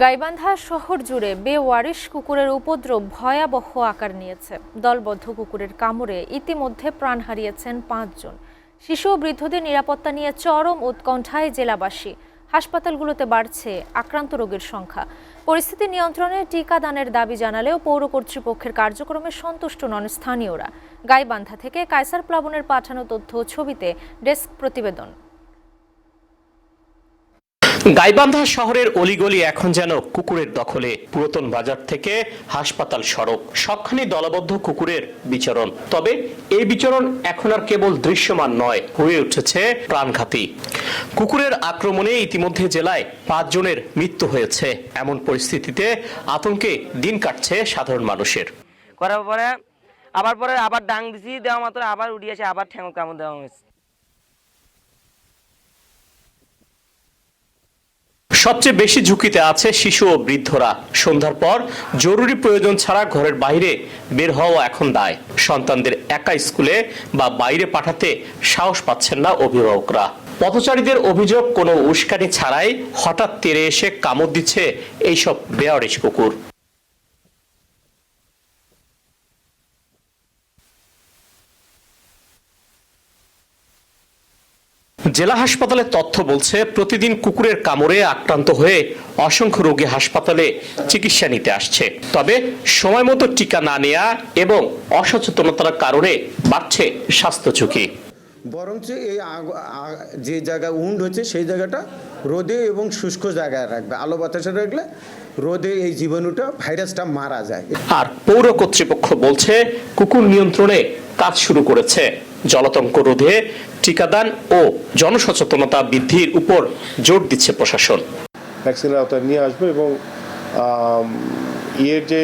গাইবান্ধা শহর জুড়ে বেওয়ারিশ কুকুরের উপদ্রব ভয়াবহ আকার নিয়েছে। দলবদ্ধ কুকুরের কামড়ে ইতিমধ্যে প্রাণ হারিয়েছেন 5 জন। শিশু ও বৃদ্ধদের নিরাপত্তা নিয়ে চরম উৎকণ্ঠায় জেলাবাসী। হাসপাতালগুলোতে বাড়ছে আক্রান্ত রোগীর সংখ্যা। পরিস্থিতি নিয়ন্ত্রণে টিকাদানের দাবি জানালেও পৌর কর্তৃপক্ষের কার্যক্রমে সন্তুষ্ট নন স্থানীয়রা। গাইবান্ধা থেকে কায়সার প্লাবনের পাঠানো তথ্য ছবিতে ডেস্ক প্রতিবেদন। গাইবান্ধা শহরের অলিগলি এখন যেন কুকুরের দখলে। পুরাতন বাজার থেকে হাসপাতাল সড়ক, সবখানি দলবদ্ধ কুকুরের বিচরণ। তবে এই বিচরণ এখন আর কেবল দৃশ্যমান নয়, হয়ে উঠেছে প্রাণঘাতী। কুকুরের আক্রমণে ইতিমধ্যে জেলায় 5 জনের মৃত্যু হয়েছে। এমন পরিস্থিতিতে আতঙ্কে দিন কাটছে সাধারণ মানুষের। করার পরে আবার ডাং দিছি, দেওয়া মাত্র আবার উড়িয়েছে, আবার ঠ্যাং কামড় দেওয়া হয়েছে। সবচেয়ে বেশি ঝুঁকিতে আছে শিশু ও বৃদ্ধরা। সন্ধ্যার পর জরুরি প্রয়োজন ছাড়া ঘরের বাইরে বের হওয়া এখন দায়। সন্তানদের একা স্কুলে বা বাইরে পাঠাতে সাহস পাচ্ছেন না অভিভাবকরা। পথচারীদের অভিযোগ, কোনো উস্কানি ছাড়াই হঠাৎ তেড়ে এসে কামড় দিচ্ছে এইসব বেওয়ারিশ কুকুর। জেলা হাসপাতালের তথ্য বলছে, প্রতিদিন কুকুরের কামড়ে আক্রান্ত হয়ে অসংখ্য রোগী হাসপাতালে চিকিৎসা নিতে আসছে। তবে সময় মতো টিকা না নেওয়া এবং অসচেতনতার কারণে বাড়ছে স্বাস্থ্য ঝুঁকি। বরঞ্চ এই যে জায়গায় উন্ড হচ্ছে সেই জায়গাটা রোদে এবং শুষ্ক জায়গায় রাখবে। আলো বাতাসে রাখলে রোদে এই জীবাণুটা, ভাইরাসটা মারা যায়। আর পৌর কর্তৃপক্ষ বলছে, কুকুর নিয়ন্ত্রণে কাজ শুরু করেছে। জলাতঙ্ক রোধে টিকাদান ও জনসচেতনতা বৃদ্ধির উপর জোর দিচ্ছে প্রশাসন। ভ্যাকসিনের আওতায় নিয়ে আসবে এবং যে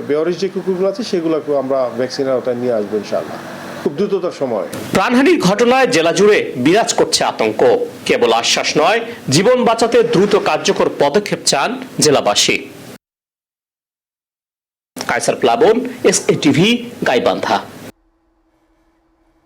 বেওয়ারিশ যে কুকুরগুলো আছে সেগুলোকে আমরা ভ্যাকসিনের আওতায় নিয়ে আসবো ইনশাআল্লাহ খুব দ্রুততার সময়। প্রাণহানির ঘটনায় জেলা জুড়ে বিরাজ করছে আতঙ্ক। কেবল আশ্বাস নয়, জীবন বাঁচাতে দ্রুত কার্যকর পদক্ষেপ চান জেলাবাসী। কায়সার প্লাবন, এসএটিভি, গাইবান্ধা।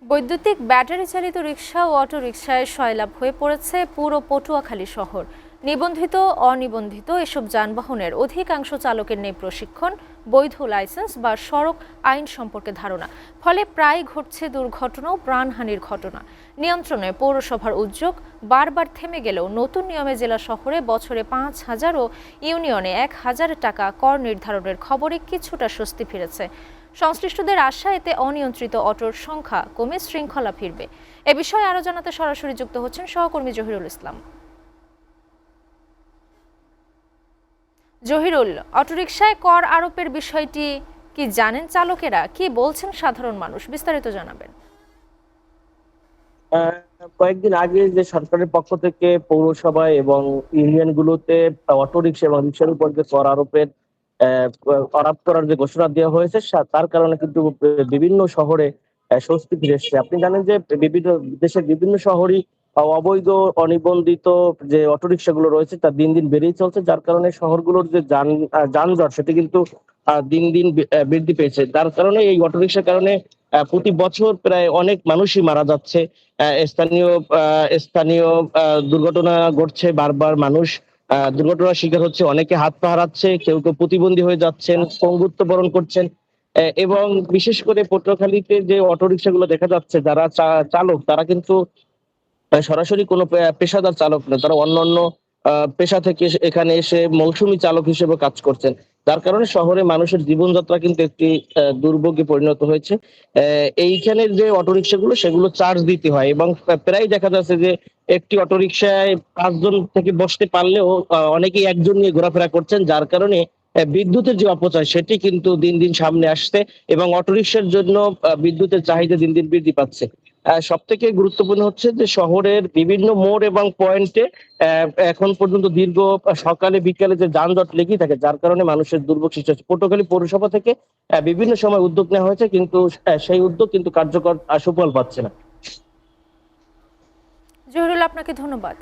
বৈদ্যুতিক ব্যাটারি চালিত রিকশা ও অটো রিকশায় সয়লাভ হয়ে পড়েছে পুরো পটুয়াখালী শহর। নিবন্ধিত অনিবন্ধিত এসব যানবাহনের অধিকাংশ চালকের নেই প্রশিক্ষণ, বৈধ লাইসেন্স বা সড়ক আইন সম্পর্কে ধারণা। ফলে প্রায় ঘটছে দুর্ঘটনা ও প্রাণহানির ঘটনা। নিয়ন্ত্রণে পৌরসভার উদ্যোগ বারবার থেমে গেলেও নতুন নিয়মে জেলা শহরে বছরে 5,000 ও ইউনিয়নে 1,000 টাকা কর নির্ধারণের খবরে কিছুটা স্বস্তি ফিরেছে। সংশ্লিষ্টদের আশা, এতে অনিয়ন্ত্রিত অটোর সংখ্যা কমে শৃঙ্খলা ফিরবে। এ বিষয়ে আরো জানাতে সরাসরি যুক্ত হচ্ছেন সহকর্মী জহিরুল ইসলাম। জহিরুল, অটোরিকশায় কর আরোপের বিষয়টি কি জানেন চালকেরা? কি বলছেন সাধারণ মানুষ? বিস্তারিত জানাবেন। কয়েকদিন আগে যে সরকারের পক্ষ থেকে পৌরসভা এবং ইউনিয়নগুলোতে অটোরিকশা এবং রিকশার উপর যে কর আরোপ করার যে ঘোষণা দেওয়া হয়েছে, তার কারণে কিন্তু বিভিন্ন শহরে স্বস্তি ফিরে এসেছে। আপনি জানেন যে বিভিন্ন দেশের বিভিন্ন শহরই অবৈধ অনিবন্ধিত যে অটোরিকশা গুলো রয়েছে তা দিন দিন বেড়েই চলছে, যার কারণে শহরগুলোর যে যানজট সেটি কিন্তু দিন দিন বৃদ্ধি পেয়েছে। যার কারণে এই অটোরিকশার কারণে প্রতি বছর প্রায় অনেক মানুষই মারা যাচ্ছে। স্থানীয় দুর্ঘটনা ঘটছে, বারবার মানুষ দুর্ঘটনার শিকার হচ্ছে, অনেকে হাত পা হারাচ্ছে, কেউ কেউ প্রতিবন্ধী হয়ে যাচ্ছেন, পঙ্গুত্ব বরণ করছেন। এবং বিশেষ করে পটুয়াখালীতে যে অটোরিকশা গুলো দেখা যাচ্ছে, যারা চালক তারা কিন্তু সরাসরি কোনো পেশাদার চালক না, তারা অন্যান্য পেশা থেকে এখানে এসে মৌসুমী চালক হিসেবে কাজ করছেন। যার কারণে শহরে মানুষের জীবনযাত্রা কিন্তু একটি দুর্ভোগে পরিণত হয়েছে। এইখানে যে অটোরিকশা গুলো সেগুলো চার্জ দিতে হয় এবং প্রায় দেখা যাচ্ছে যে একটি অটোরিকশায় 5 জন থেকে বসতে পারলেও অনেকেই একজন নিয়ে ঘোরাফেরা করছেন, যার কারণে বিদ্যুতের যে অপচয় সেটি কিন্তু দিন দিন সামনে আসছে এবং অটোরিকশার জন্য বিদ্যুতের চাহিদা দিন দিন বৃদ্ধি পাচ্ছে। সব থেকে গুরুত্বপূর্ণ হচ্ছে যে শহরের বিভিন্ন মোড় এবং পয়েন্টে এখন পর্যন্ত দীর্ঘ সকালে বিকালে যে যানজট লেগেই থাকে, যার কারণে মানুষের দুর্ভোগ সৃষ্টি হচ্ছে। পটুয়াখালী পৌরসভা থেকে বিভিন্ন সময় উদ্যোগ নেওয়া হয়েছে, কিন্তু সেই উদ্যোগ কিন্তু কার্যকর সুফল পাচ্ছে না। জহিরুল, আপনাকে ধন্যবাদ।